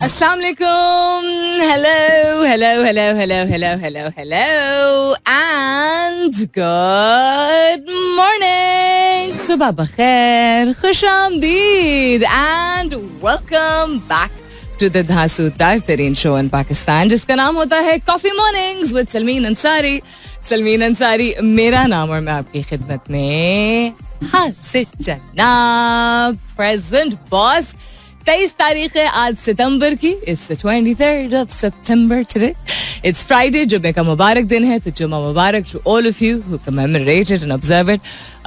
Assalamu alaikum. Hello, and good morning. Subah bakhair, khush aamdeed, and welcome back to the धांसूदार तरीन show in Pakistan, जिसका नाम होता है Coffee Mornings with Salmeen Ansari. Salmeen Ansari मेरा नाम और मैं आपकी खिदमत में हासिल जनाब प्रेजेंट बॉस. 23 तारीख है आज सितंबर की. It's 23rd of September today. It's Friday. जुम्मे का मुबारक दिन है, तो जुम्मा मुबारक to all of you who commemorate it and observe it.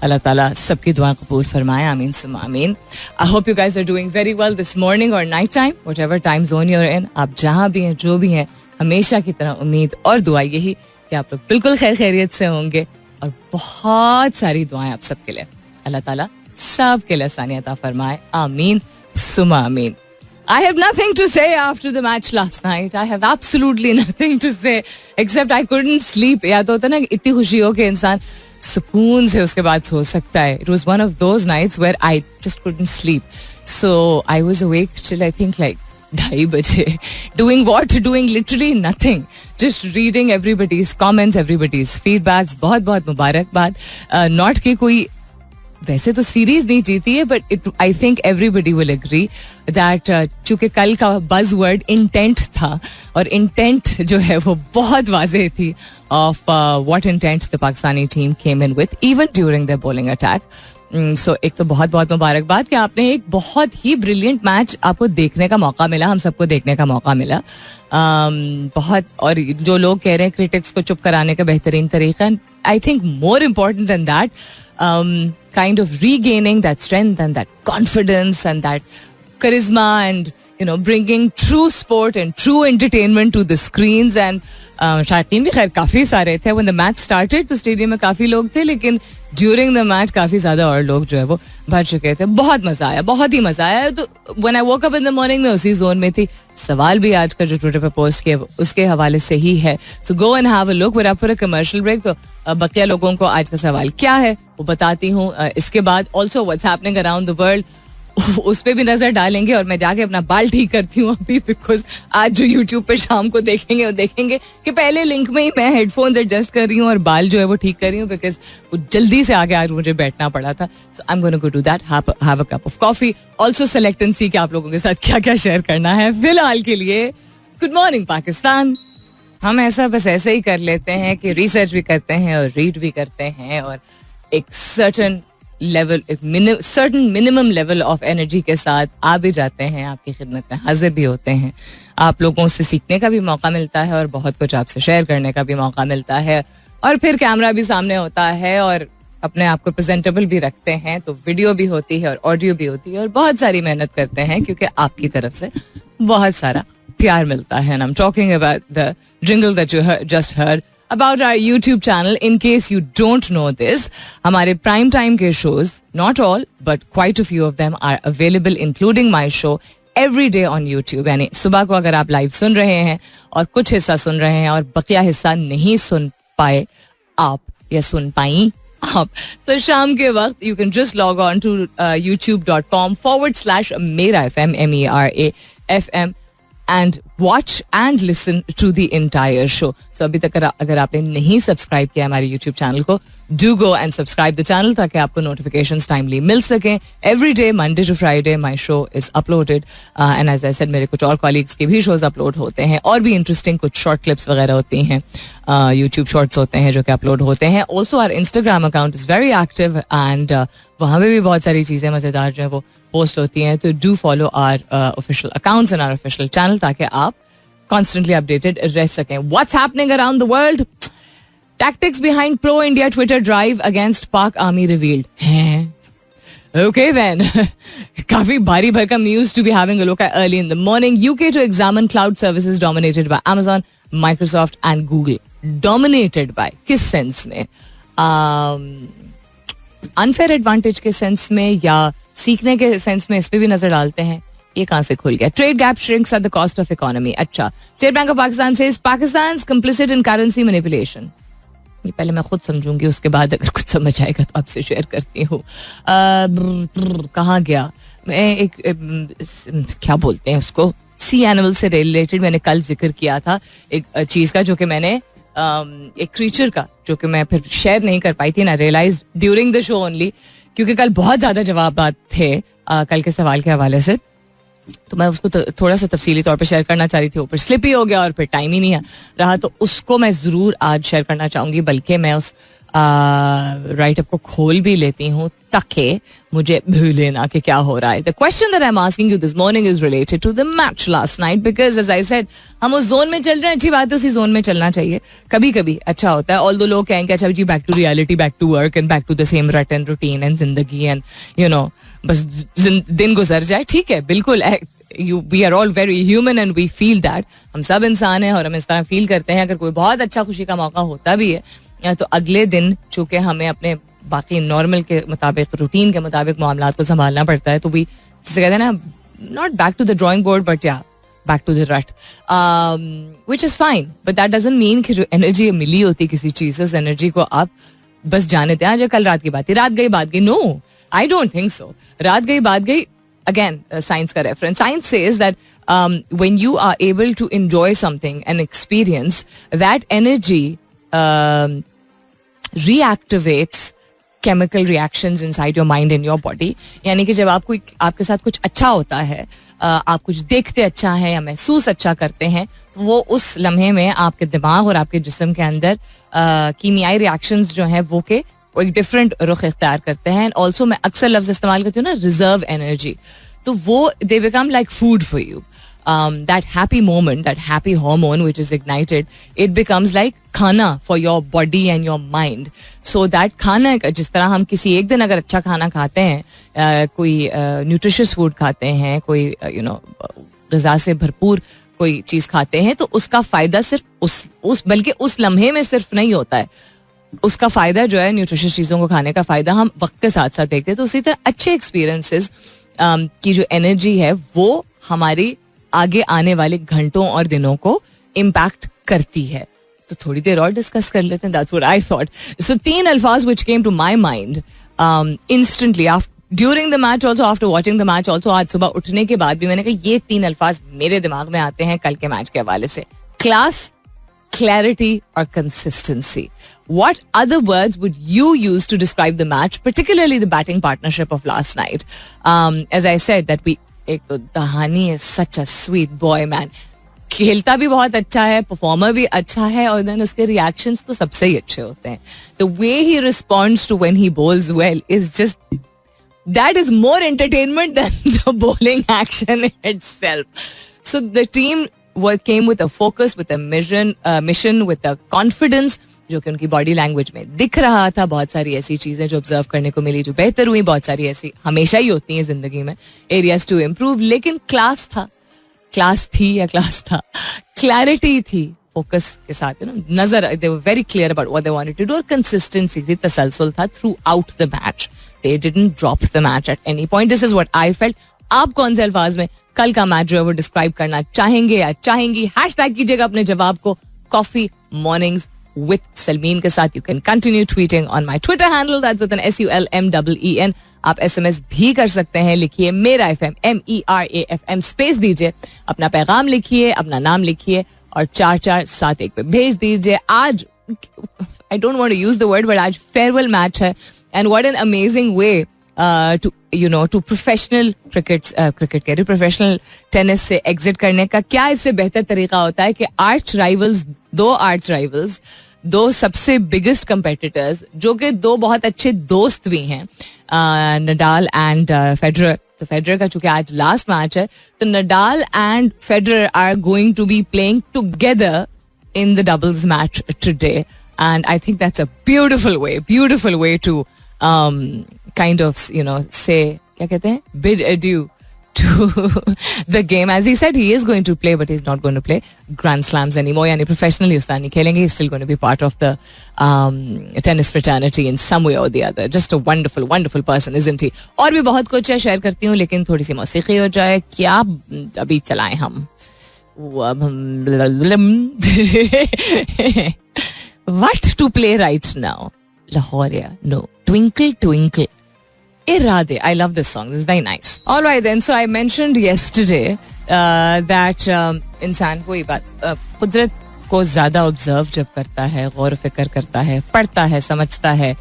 अल्लाह ताला सबकी दुआ कबूल फरमाए. आमीन सुम्मा आमीन. I hope you guys are doing very well this morning or night time, whatever time zone you're in. आप जहाँ भी हैं, जो भी हैं, हमेशा की तरह उम्मीद और दुआ यही कि आप लोग बिल्कुल खैर खैरियत से होंगे और बहुत सारी दुआएं आप सबके लिए. अल्लाह ताला सबके लिए आसानियत अता फरमाए. आमीन सुमा आमीन. I have nothing to say after the match last night. I have absolutely nothing to say except I couldn't sleep. या तो होता ना इतनी खुशी हो कि इंसान सुकून से उसके बाद सो सकता है. It was one of those nights where I just couldn't sleep. So I was awake till I think like 2:30 बजे. Doing what? Doing literally nothing. Just reading everybody's comments, everybody's feedbacks. बहुत बहुत मुबारकबाद. Not कि कोई वैसे तो series नहीं जीती है, but I think everybody will agree that चूंकि कल का बज वर्ड इंटेंट था और इंटेंट जो है वो बहुत वाज़ेह थी of what intent the Pakistani team came in with even during the bowling attack. So एक तो बहुत बहुत मुबारकबाद कि आपने एक बहुत ही ब्रिलियंट मैच आपको देखने का मौका मिला, हम सबको देखने का मौका मिला. बहुत. और जो लोग कह रहे हैं क्रिटिक्स को चुप कराने का बेहतरीन तरीका, I think more important then that, kind of regaining that strength and that confidence and that charisma and bringing true sport and true entertainment to the screens. And शायकीन भी खैर काफ़ी सारे थे. When the match started तो stadium में काफ़ी लोग थे, लेकिन ड्यूरिंग द मैच काफ़ी ज़्यादा और लोग जो है वो भर चुके थे. बहुत मज़ा आया, बहुत ही मज़ा आया. तो when I woke up in the morning मैं उसी जोन में थी. सवाल भी आज का जो ट्विटर पे पोस्ट किया उसके हवाले से ही है. So go and have a look. We're up for a commercial break. तो बकिया लोगों को आज का सवाल क्या है वो बताती हूँ. इसके बाद also what's happening around the world उस पर भी नजर डालेंगे. और मैं जाके अपना बाल ठीक करती हूँ अभी, बिकॉज आज जो यूट्यूब पे शाम को देखेंगे वो देखेंगे कि पहले लिंक में ही मैं हेडफोन्स एडजस्ट कर रही हूँ और बाल जो है वो ठीक कर रही हूँ, बिकॉज वो जल्दी से आगे आज मुझे बैठना पड़ा था. So I am gonna go do that, have a cup of coffee, also select and see कि आप लोगों के साथ क्या क्या शेयर करना है. फिलहाल के लिए गुड मॉर्निंग पाकिस्तान. हम ऐसा बस ऐसे ही कर लेते हैं कि रिसर्च भी करते हैं और रीड भी करते हैं और एक सर्टन लेवल, एक certain minimum level of energy के साथ आ भी जाते हैं, आपकी खिदमत में हाजिर भी होते हैं. आप लोगों से सीखने का भी मौका मिलता है और बहुत कुछ आपसे शेयर करने का भी मौका मिलता है. और फिर कैमरा भी सामने होता है और अपने आप को प्रेजेंटेबल भी रखते हैं, तो वीडियो भी होती है और ऑडियो भी होती है और बहुत सारी मेहनत करते हैं क्योंकि आपकी तरफ से बहुत सारा प्यार मिलता है. I'm talking about the jingle that you just heard about our YouTube channel. In case you don't know this, हमारे prime time के shows, not all but quite a few of them are available, including my show, every day on YouTube. यानी सुबह को अगर आप live सुन रहे हैं और कुछ हिस्सा सुन रहे हैं और बकिया हिस्सा नहीं सुन पाए आप या सुन पाई आप, तो शाम के वक्त you can just log on to youtube.com/Mera FM MERA FM and watch and listen to the entire show. So अभी तक अगर आपने नहीं सब्सक्राइब किया हमारे YouTube चैनल को, do go and subscribe the channel ताकि आपको notifications timely मिल सकें. Every day, Monday to Friday, my show is uploaded. And as I said, मेरे कुछ और colleagues के भी shows upload होते हैं और भी interesting कुछ short clips वगैरह होती हैं. YouTube shorts होते हैं जो कि upload होते हैं. Also, our Instagram account is very active and वहाँ पे भी बहुत सारी चीज़ें मज़ेदार जो है वो पोस्ट होती हैं. तो do follow our official accounts and our official channel ताकि आप constantly updated रह सकें. What's happening around the world? Tactics behind pro-India Twitter drive against Pak army revealed. Okay then. काफी भारी भरकम news to be having a look at early in the morning. UK to examine cloud services dominated by Amazon, Microsoft and Google. Dominated by किस sense में? Unfair advantage के sense में या सीखने के सेंस में, इस पे भी नजर डालते हैं. ये कहां से खुल गया? Trade gap shrinks at the cost of economy. अच्छा, State Bank of Pakistan says Pakistan complicit in currency manipulation. ये पहले मैं खुद समझूंगी, उसके बाद अगर कुछ समझ आएगा तो आपसे शेयर करती हूँ. कहाँ गया मैं? एक क्या बोलते हैं उसको, सी एनिमल से रिलेटेड मैंने कल जिक्र किया था एक चीज़ का, जो कि मैंने एक क्रीचर का, जो कि मैं फिर शेयर नहीं कर पाई थी, ना realise during the show only, क्योंकि कल बहुत ज़्यादा जवाब थे कल के सवाल के हवाले से, तो मैं उसको थोड़ा सा तफसीली तौर पे शेयर करना चाह रही थी, ऊपर स्लिप ही हो गया और फिर टाइम ही नहीं रहा, तो उसको मैं ज़रूर आज शेयर करना चाहूँगी, बल्कि मैं उस राइट अप को खोल भी लेती हूँ ताकि मुझे भूले ना कि क्या हो रहा है. The question that I am asking you this morning is related to the match last night, because as I said हम उस जोन में चल रहे हैं, अच्छी बात है, उसी जोन में चलना चाहिए, कभी कभी अच्छा होता है. ऑल दो लोग कहेंगे अच्छा जी back to reality, back to work and back to the same rut and routine and जिंदगी एंड यू नो बस दिन गुजर जाए, ठीक है, बिल्कुल. We are all very human and we feel that. हम सब इंसान हैं और हम इस तरह फील करते हैं. अगर कोई बहुत अच्छा खुशी का मौका होता भी है तो अगले दिन चूंकि हमें अपने बाकी नॉर्मल के मुताबिक, रूटीन के मुताबिक मामलात को संभालना पड़ता है, तो भी जिसे कहते हैं ना, not back to the drawing board but या back to the rut, which is fine, but that doesn't mean कि जो एनर्जी मिली होती किसी चीज़ से, उस एनर्जी को आप बस जाने दें. आज कल रात की बात थी, रात गई बात गई. No, I don't think so. रात गई बात गई, again, science ka reference. Science says that when you are able to enjoy something, an experience, that energy reactivates chemical reactions inside your mind and your body. यानी कि जब आपके साथ कुछ अच्छा होता है, आप कुछ देखते अच्छा है या महसूस अच्छा करते हैं, तो वो उस लम्हे में आपके दिमाग और आपके जिस्म के अंदर कीमियाई रिएक्शंस जो हैं वो के एक डिफरेंट रुख इख्तियार करते हैं. ऑल्सो मैं अक्सर लफ्ज इस्तेमाल करती हूँ ना, रिजर्व एनर्जी, तो वो they become like food for you. That happy moment, that happy hormone which is ignited, it becomes like खाना for your body and your mind. So that खाना, जिस तरह हम किसी एक दिन अगर अच्छा खाना खाते हैं, कोई न्यूट्रिशियस फूड खाते हैं, कोई यू नो ग़िज़ा से भरपूर कोई चीज़ खाते हैं, तो उसका फ़ायदा सिर्फ उस बल्कि उस लम्हे में सिर्फ नहीं होता है, उसका फ़ायदा जो है, न्यूट्रिशियस चीज़ों को खाने का फ़ायदा हम वक्त के साथ साथ देखते हैं. तो उसी तरह अच्छे एक्सपीरियंसेस की जो एनर्जी है वो हमारी आगे आने वाले घंटों और दिनों को इम्पैक्ट करती है. तो थोड़ी देर और डिस्कस कर लेते हैं. That's what I thought. So 3 अल्फाज which came to my mind instantly during the match, also after watching the match, also आज सुबह उठने के बाद भी मैंने कहा ये 3 अल्फाज मेरे दिमाग में आते हैं कल के मैच के हवाले से. Class, clarity or consistency. What other words would you use to describe the match, particularly the batting partnership of last night? As I said that Dahani is such a sweet boy, man. खेलता भी बहुत अच्छा है, performer भी अच्छा है, और then उसके reactions तो सबसे ही अच्छे होते हैं. The way he responds to when he bowls well is just, that is more entertainment than the bowling action itself. So the team came with a focus, with a mission, with a confidence, जो कि उनकी body language में दिख रहा था. बहुत सारी ऐसी चीज़ें जो ऑब्जर्व करने को मिली जो बेहतर हुई, बहुत सारी ऐसी हमेशा ही होती हैं ज़िंदगी में, एरियाज टू इम्प्रूव. लेकिन क्लास था, क्लास थी या क्लास था, क्लैरिटी थी, फोकस के साथ, यू नो, नजर, they were very clear about what they wanted to do, और कंसिस्टेंसी थी, तसलसल था throughout the match. They didn't drop the match at any point. This is what I felt. आप कौन से अल्फाज में कल का मैच जो है वो डिस्क्राइब करना चाहेंगे या चाहेंगी? हैशटैग कीजिएगा अपने जवाब को कॉफी मॉर्निंग्स विद सलमीन के साथ. You can continue tweeting on my Twitter handle, that's with an SULMEEN. आप SMS भी कर सकते हैं, लिखिए मेरा FM, MERAFM, स्पेस दीजिए, अपना पैगाम लिखिए, अपना नाम लिखिए और 4471 पे भेज दीजिए. आज I don't want to use the word, but आज फेयरवेल मैच है, and what an amazing way to professional cricket कह रही, प्रोफेशनल टेनिस से एग्जिट करने का. क्या इससे बेहतर तरीका होता है कि दो आर्च राइवल्स, दो सबसे बिगेस्ट कंपेटिटर्स, जो कि दो बहुत अच्छे दोस्त भी हैं, नडाल एंड फेडरर. तो फेडरर का चूंकि आज लास्ट मैच है, तो Nadal and Federer are going to be playing together in the doubles match today, and I think that's a beautiful way to kind of, you know, say, क्या कहते हैं, bid adieu to the game. As he said, he is going to play, but he's not going to play Grand Slams anymore. यानी professionally उसने नहीं खेलेंगे. He's still going to be part of the tennis fraternity in some way or the other. Just a wonderful person, isn't he? और भी बहुत कुछ है, share करती हूँ, लेकिन थोड़ी सी मौसीकी हो जाए. क्या अभी चलाएं हम? What to play right now? Lahoria, no. Twinkle Twinkle. Irade. I love this song. This is very nice. All right then. So I mentioned yesterday that इंसान को ये बात कुदरत को ज़्यादा ऑब्जर्व जब करता है, गौर फिक्र करता है, पढ़ता है, समझता है,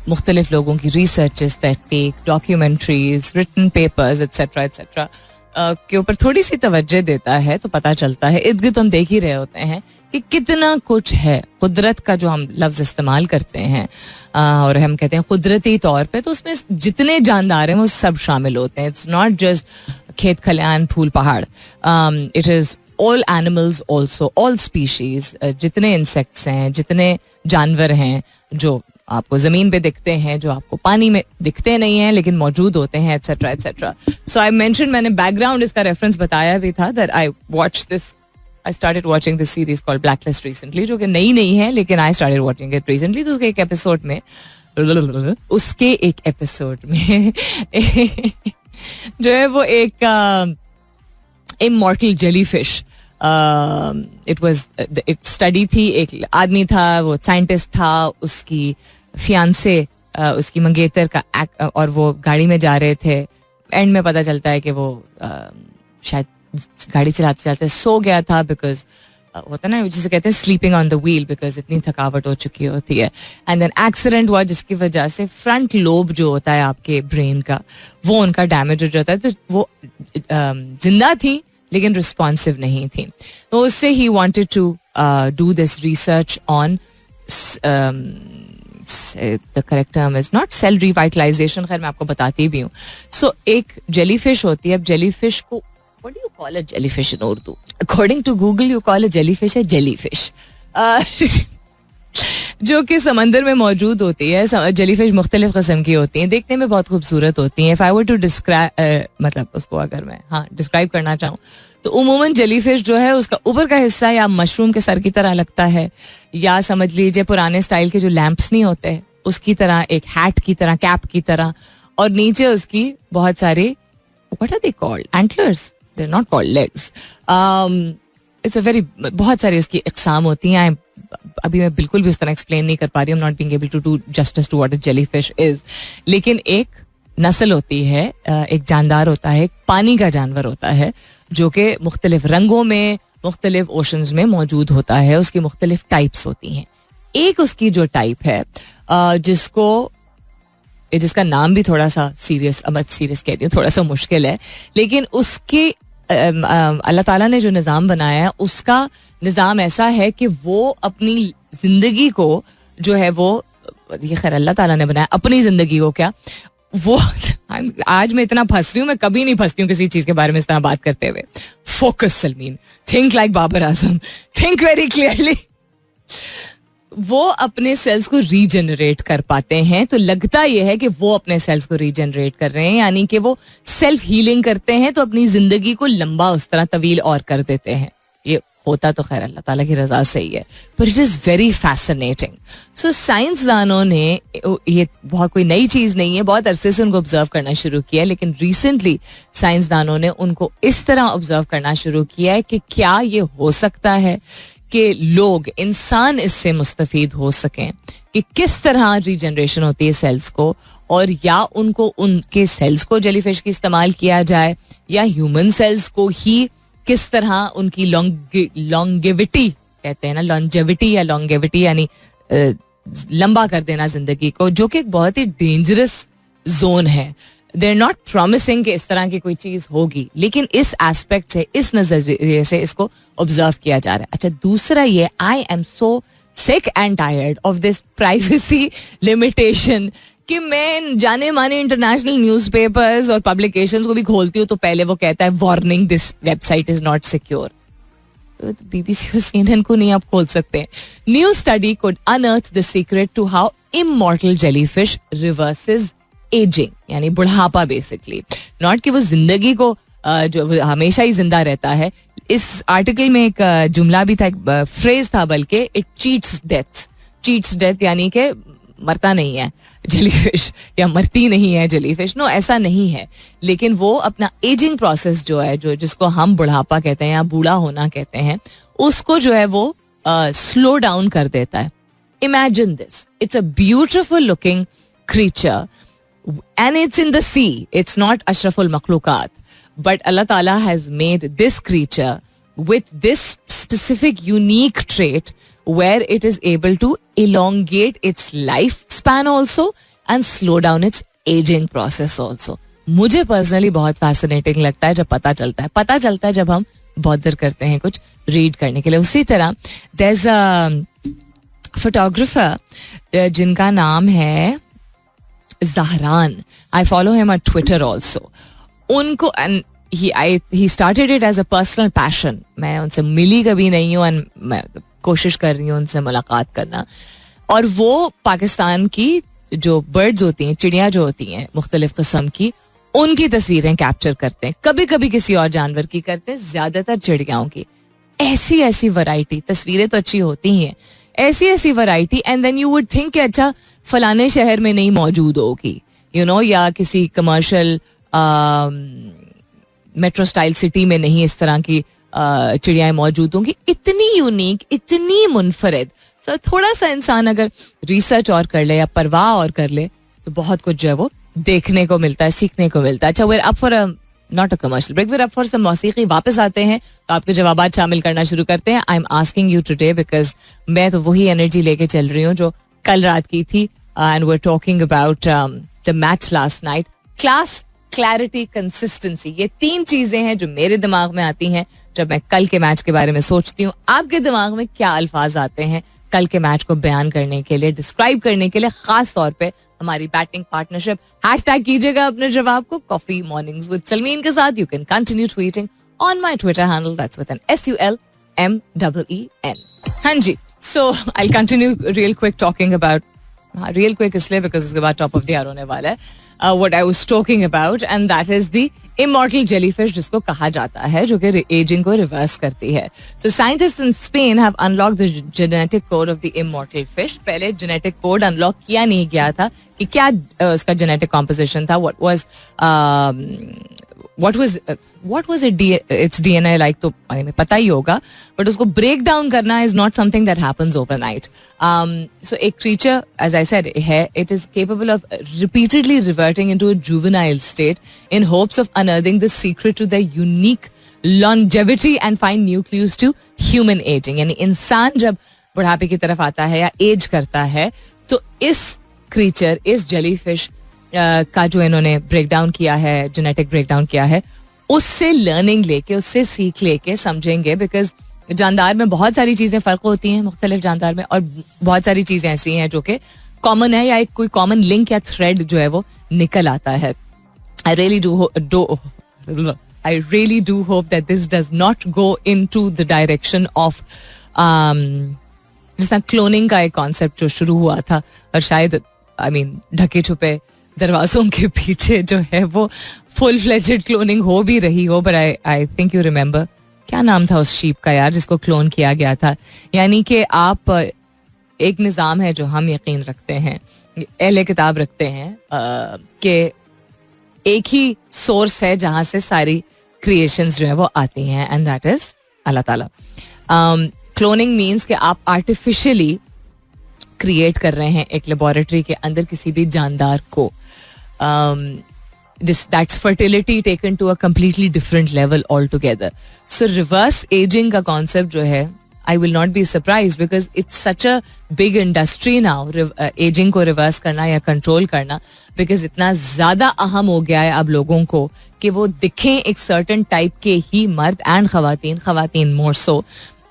मुख्तलिफ लोगों की रिसर्चेस, तहकीक, documentaries, written papers etcetera etcetera के ऊपर थोड़ी सी तवज्जो देता है तो पता चलता है, इर्द गिर्द हम देख ही रहे होते हैं कि कितना कुछ है कुदरत का जो हम लफ्ज़ इस्तेमाल करते हैं और हम कहते हैं कुदरती तौर पे, तो उसमें जितने जानदार हैं वो सब शामिल होते हैं. इट्स नॉट जस्ट खेत खलियान फूल पहाड़, it is all animals also, all species, जितने इंसेक्ट्स हैं, जितने जानवर हैं जो आपको ज़मीन पे दिखते हैं, जो आपको पानी में दिखते नहीं हैं लेकिन मौजूद होते हैं, etcetera etcetera. So I mention, मैंने बैकग्राउंड इसका रेफरेंस बताया भी था, that I started watching this series called blacklist recently, जो कि नई नहीं है लेकिन I started watching it recently. तो उसके एक एपिसोड में जो है वो एक इमॉर्टल जेलीफिश, इट स्टडी थी. एक आदमी था, वो साइंटिस्ट था, उसकी फियांसे, उसकी मंगेतर का और वो गाड़ी में जा रहे थे. एंड में पता चलता है कि वो शायद गाड़ी चलाते चलाते सो गया था, बिकॉज होता ना जिसे कहते हैं sleeping on the wheel, because इतनी थकावट हो चुकी होती है. एंड देन एक्सीडेंट हुआ जिसकी वजह से फ्रंट लोब जो होता है आपके ब्रेन का, वो उनका डैमेज हो जाता है. तो वो जिंदा थी लेकिन रिस्पॉन्सिव नहीं थी. तो उससे ही wanted to do this research on, the correct term is not cell revitalisation, खैर मैं आपको बताती भी हूँ. सो एक जेलीफिश होती है. अब जेलीफिश को what do you call a jellyfish in Urdu? According to Google you call a jellyfish a jellyfish, जो कि समंदर में मौजूद होती है. जेलीफिश मुख्तलिफ किस्म की होती हैं, देखने में बहुत खूबसूरत होती हैं. If I were to describe, मतलब उसको अगर मैं डिस्क्राइब करना चाहूँ तो उमूमन जेलीफिश जो है उसका ऊपर का हिस्सा या मशरूम के सर की तरह लगता है, या समझ लीजिए पुराने स्टाइल के जो लैंप्स नहीं होते उसकी तरह, एक हैट की तरह, कैप की तरह, और नीचे उसकी बहुत सारे, what are they called, antlers, they are not called legs. It's a very, बहुत सारी उसकी इकसाम होती हैं. अभी मैं बिल्कुल भी उस तरह एक्सप्लेन नहीं कर पा रही हूँ, not being able to do justice to what a jellyfish is. लेकिन एक नस्ल होती है, एक जानदार होता है, एक पानी का जानवर होता है जो कि मुख्तलिफ रंगों में, मुख्तलिफ ओशंस में मौजूद होता है. उसकी मुख्तलिफ टाइप्स होती हैं. एक उसकी जो टाइप है जिसका नाम भी थोड़ा सा सीरियस कहती हूँ, थोड़ा सा मुश्किल है, लेकिन उसके अल्लाह ताला ने जो निज़ाम बनाया है, उसका निज़ाम ऐसा है कि वो अपनी जिंदगी को जो है वो, ये खैर अल्लाह ताला ने बनाया, अपनी जिंदगी को क्या वो आज मैं इतना फंस रही हूँ, मैं कभी नहीं फंसती हूँ किसी चीज के बारे में इस तरह बात करते हुए. Focus Sulmeen, think like Babar Azam, think very clearly. वो अपने सेल्स को रीजनरेट कर पाते हैं. तो लगता यह है कि वो अपने सेल्स को रीजनरेट कर रहे हैं, यानी कि वो सेल्फ हीलिंग करते हैं, तो अपनी जिंदगी को लंबा उस तरह तवील और कर देते हैं. ये होता तो खैर अल्लाह ताला की रजा से ही है, but it is very fascinating. So साइंसदानों ने, ये बहुत कोई नई चीज नहीं है, बहुत अरसे से उनको ऑब्जर्व करना शुरू किया, लेकिन रिसेंटली साइंसदानों ने उनको इस तरह ऑब्जर्व करना शुरू किया है कि क्या ये हो सकता है कि लोग, इंसान इससे मुस्तफीद हो सकें कि किस तरह रीजनरेशन होती है सेल्स को, और या उनको, उनके सेल्स को जेलीफिश की इस्तेमाल किया जाए, या ह्यूमन सेल्स को ही किस तरह उनकी लॉन्गेविटी, कहते हैं ना लॉन्जेविटी या लॉन्गेविटी, यानी लंबा कर देना जिंदगी को, जो कि एक बहुत ही डेंजरस जोन है. दे आर नॉट प्रॉमिसिंग कि इस तरह की कोई चीज होगी, लेकिन इस एस्पेक्ट से, इस नजरिए से इसको ऑब्जर्व किया जा रहा है. अच्छा, दूसरा ये, I am so sick and tired of this privacy limitation कि मैं जाने माने इंटरनेशनल न्यूज़पेपर्स और पब्लिकेशंस को भी खोलती हूँ तो पहले वो कहता है warning, this website is not secure. BBC और CNN को नहीं आप खोल सकते. New study could unearth the secret to how immortal jellyfish reverses ageing, यानी बुढ़ापा बेसिकली. नॉट कि वो जिंदगी को जो हमेशा ही जिंदा रहता है. इस आर्टिकल में एक जुमला भी था, एक फ्रेज था बल्कि, इट चीट्स डेथ, यानी कि मरता नहीं है जेलीफिश या मरती नहीं है जेलीफिश. नो, ऐसा नहीं है, लेकिन वो अपना एजिंग प्रोसेस जो है, जो जिसको हम बुढ़ापा कहते हैं या बूढ़ा होना कहते हैं, उसको जो है वो स्लो डाउन कर देता है. Imagine this, it's a beautiful looking creature and it's in the sea. It's not ashraful makhlukat. but Allah Ta'ala has made this creature with this specific unique trait where it is able to elongate its lifespan also and slow down its aging process also. मुझे personally बहुत fascinating लगता है जब पता चलता है जब हम बॉदर करते हैं कुछ रीड करने के लिए. उसी तरह देयर इज अ फोटोग्राफर जिनका नाम है Zahran. I follow him on Twitter also. उनको he started it as a personal passion. मैं उनसे मिली कभी नहीं हूँ and मैं कोशिश कर रही हूँ उनसे मुलाकात करना. और वो पाकिस्तान की जो बर्ड्स होती हैं, चिड़िया जो होती हैं मुख्तलिफ किस्म की, उनकी तस्वीरें कैप्चर करते हैं. कभी कभी किसी और जानवर की करते हैं, ज्यादातर चिड़ियाओं की. ऐसी ऐसी वैरायटी, तस्वीरें तो अच्छी होती हैं, ऐसी ऐसी variety. And then you would think कि अच्छा फलाने शहर में नहीं मौजूद होगी, यू नो, या किसी कमर्शियल मेट्रो स्टाइल सिटी में नहीं इस तरह की चिड़ियाएं मौजूद होंगी. इतनी यूनिक, इतनी मुनफरिद. सो थोड़ा सा इंसान अगर रिसर्च और कर ले या परवाह और कर ले तो बहुत कुछ जो है वो देखने को मिलता है, सीखने को मिलता है. अच्छा, we're up for a not a commercial break, we're up for some मौसीकी. वापस आते हैं तो आपके जवाबात शामिल करना शुरू करते हैं. आई am asking you today because मैं तो वही एनर्जी लेके चल रही हूँ जो कल रात की थी. And we are talking about the match last night. Class, clarity, consistency, ये 3 चीजें हैं जो मेरे दिमाग में आती हैं जब मैं कल के मैच के बारे में सोचती हूँ. आपके दिमाग में क्या अल्फाज आते हैं कल के मैच को बयान करने के लिए, डिस्क्राइब करने के लिए, खास तौर पे हमारी बैटिंग पार्टनरशिप? हैशटैग कीजिएगा अपने जवाब को कॉफी मॉर्निंग्स विद सलमीन के साथ. You can continue tweeting on my Twitter handle, that's with an SULMEEN. हाँ जी, so I will continue real quick talking about, real quick इसलिए बिकॉज उसके बाद टॉप ऑफ द आवर होने वाला है. What I was talking about, and that is the immortal jellyfish, जिसको कहा जाता है, जो कि एजिंग को रिवर्स करती है. So scientists in Spain have unlocked the genetic code of the immortal fish. पहले genetic code unlock किया नहीं गया था कि क्या उसका genetic composition था, what was its DNA like, तो पता ही होगा, but उसको break down करना is not something that happens overnight. So a creature, as I said, it is capable of repeatedly reverting into a juvenile state in hopes of unearthing the secret to their unique longevity and find new clues to human aging. यानी इंसान जब बुढ़ापे की तरफ आता है या as करता है तो इस क्रीचर, इस जेलीफिश का जो इन्होंने ब्रेक डाउन किया है, जेनेटिक ब्रेक डाउन किया है, उससे लर्निंग लेके, उससे सीख लेके समझेंगे. बिकॉज जानदार में बहुत सारी चीजें फर्क होती हैं मुख्तलिफ जानदार में, और बहुत सारी चीजें ऐसी हैं जो कि कॉमन है या एक कोई कॉमन लिंक या थ्रेड जो है वो निकल आता है. I really do hope that this does not go into the direction of जिस तरह क्लोनिंग का एक कॉन्सेप्ट जो शुरू हुआ था, और शायद ढके छुपे दरवाजों के पीछे जो है वो फुल फ्लेजेड क्लोनिंग हो भी रही हो. But I think you remember, क्या नाम था उस शीप का यार जिसको क्लोन किया गया था. यानी कि आप, एक निज़ाम है जो हम यकीन रखते हैं, अहले किताब रखते हैं, कि एक ही सोर्स है जहां से सारी क्रिएशंस जो है वो आती हैं, एंड दैट इज अल्लाह ताला. क्लोनिंग मीन्स कि आप आर्टिफिशियली क्रिएट कर रहे हैं एक लेबोरेटरी के अंदर किसी भी जानदार को. That's fertility taken to a completely different level altogether. So reverse aging का concept जो है, I will not be surprised because it's such a big industry now, aging को reverse करना या control करना, because इतना ज़्यादा अहम हो गया है अब लोगों को कि वो दिखें एक certain type के ही मर्द and ख़वातीन more so.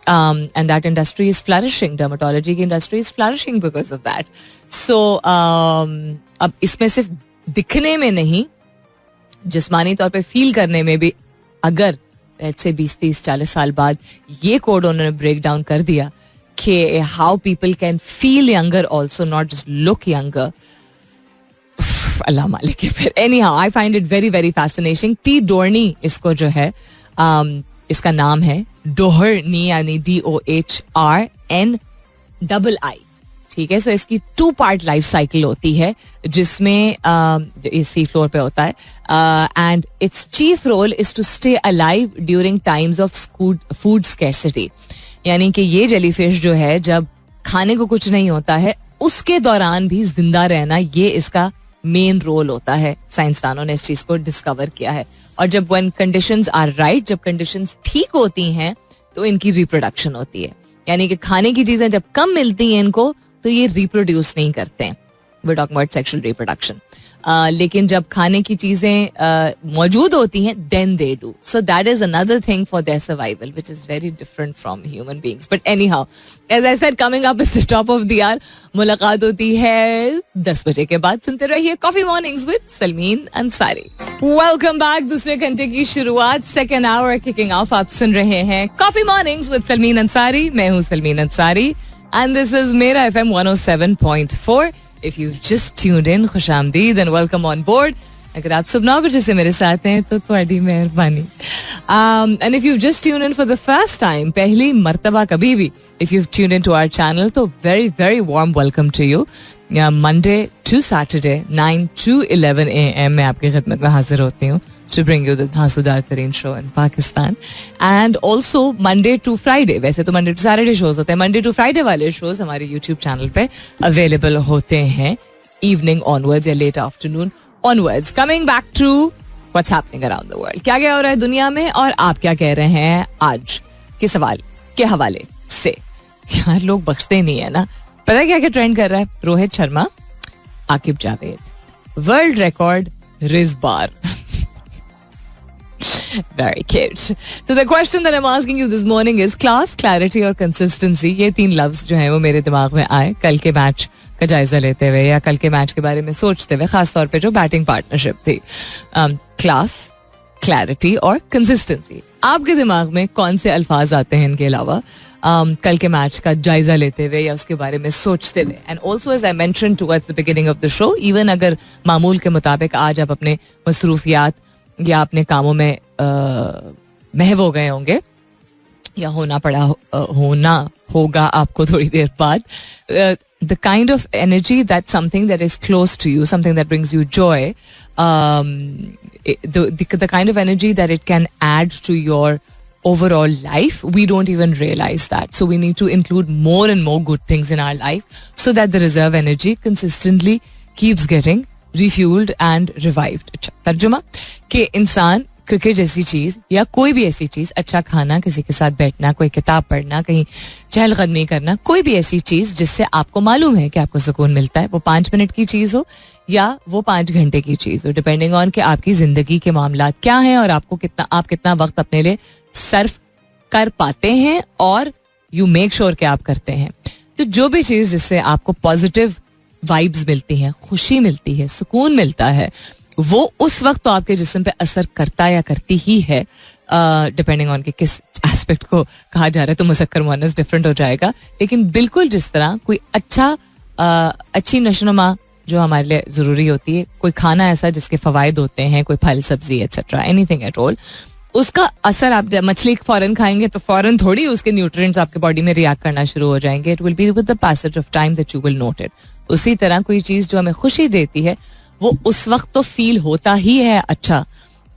And that industry is flourishing. Dermatology की industry is flourishing because of that. So अब इसमें सिर्फ दिखने में नहीं, जिस्मानी तौर पे फील करने में भी, अगर से 20-30-40 साल बाद ये कोड उन्होंने ब्रेक डाउन कर दिया कि how people can feel younger also, not just look younger, अल्लाह मालिक है फिर. Anyhow, I find it very very fascinating. टी डोर्नी इसको जो है, इसका नाम है डोहरनी, यानी DOHRNII. ठीक है. सो इसकी 2 पार्ट लाइफ साइकिल होती है जिसमें इस सी फ्लोर पे होता है, and its chief role is to stay alive during times of food scarcity. यानी कि ये जेलीफिश जो है, जब खाने को कुछ नहीं होता है उसके दौरान भी जिंदा रहना, ये इसका मेन रोल होता है. साइंसदानों ने इस चीज को डिस्कवर किया है. और जब when conditions are right, जब कंडीशंस ठीक होती हैं तो इनकी रिप्रोडक्शन होती है. यानी कि खाने की चीजें जब कम मिलती हैं इनको तो ये रिप्रोड्यूस नहीं करते हैं. We're talking about sexual reproduction. लेकिन जब खाने की चीजें मौजूद होती हैं then they do. So that is another thing for their survival, which is very different from human beings. But anyhow, as I said, coming up is the top of the hour. मुलाकात होती है 10 बजे के बाद. सुनते रहिए coffee mornings with Salmeen Ansari. Welcome back. दूसरे घंटे की शुरुआत, सेकेंड आवर किकिंग ऑफ. आप सुन रहे हैं coffee mornings with Salmeen Ansari. मैं हूँ Salmeen Ansari and this is मेरा FM 107.4. If you've just tuned in, खुशामदीद and welcome on board. अगर आप सब 9 बजे से मेरे साथ हैं तो तुम्हारी मेहरबानी. And if you've just tuned in for the first time, पहली मर्तबा कभी भी, if you've tuned into our channel, तो very very warm welcome to you. Monday to Saturday 9 to 11 AM मैं आपकी खिदमत में हाजिर होती हूँ to bring you the धांसूदार तरीन show in Pakistan. And also Monday to Friday, वैसे तो Monday to Saturday shows होते हैं, Monday to Friday वाले shows हमारे YouTube channel पे available होते हैं evening onwards या late afternoon onwards. Coming back to what's happening around the world, क्या क्या हो रहा है दुनिया में और आप क्या कह रहे हैं आज के सवाल के हवाले से. यार लोग बख्शते नहीं है ना. पता है क्या क्या ट्रेंड कर रहा है? रोहित शर्मा, आकिब जावेद, वर्ल्ड रिकॉर्ड रिज बार. Very cute. So the question that I'm asking you this morning is class, clarity और consistency. ये 3 लफ्ज जो हैं वो मेरे दिमाग में आए कल के मैच का जायजा लेते हुए या कल के मैच के बारे में सोचते हुए, खासतौर पे जो बैटिंग पार्टनरशिप थी. क्लास, क्लैरिटी और कंसिस्टेंसी. आपके दिमाग में कौन से अल्फाज आते हैं इनके अलावा कल के मैच का जायजा लेते हुए या उसके बारे में सोचते हुए? And also as I mention towards the beginning of the show, even अगर मामूल के मुताबिक आज आप अपने मसरूफियात या अपने कामों में महव हो गए होंगे या होना होगा आपको थोड़ी देर बाद, the kind of energy that something that is close to you, something that brings you joy, the kind of energy that it can add to your overall life, we don't even realize that. So we need to include more and more good things in our life so that the reserve energy consistently keeps getting refueled and revived. अच्छा, तर्जुमा कि इंसान cricket जैसी चीज या कोई भी ऐसी चीज, अच्छा खाना, किसी के साथ बैठना, कोई किताब पढ़ना, कहीं चहलकदमी करना, कोई भी ऐसी चीज जिससे आपको मालूम है कि आपको सुकून मिलता है, वो 5 मिनट की चीज हो या वो 5 घंटे की चीज हो, डिपेंडिंग ऑन कि आपकी जिंदगी के मामला क्या हैं और आप कितना वक्त अपने लिए सर्फ कर पाते हैं और यू मेक श्योर कि आप करते हैं. तो जो भी चीज जिससे आपको पॉजिटिव वाइब्स मिलती हैं, खुशी मिलती है, सुकून मिलता है, वो उस वक्त तो आपके जिस्म पे असर करता या करती ही है, डिपेंडिंग ऑन कि किस एस्पेक्ट को कहा जा रहा है. तो मुज़क्कर मुअन्नस डिफरेंट हो जाएगा, लेकिन बिल्कुल जिस तरह कोई अच्छी नशोनुमा जो हमारे लिए ज़रूरी होती है, कोई खाना ऐसा जिसके फ़वाइद होते हैं, कोई फल सब्जी एट्सेट्रा, एनीथिंग एट ऑल, उसका असर आप मछली फ़ौरन खाएंगे तो फ़ौरन थोड़ी उसके न्यूट्रिएंट्स आपके बॉडी में रिएक्ट करना शुरू हो जाएंगे. It will be with the passage of time that you will note it. उसी तरह कोई चीज़ जो हमें खुशी देती है वो उस वक्त तो फील होता ही है अच्छा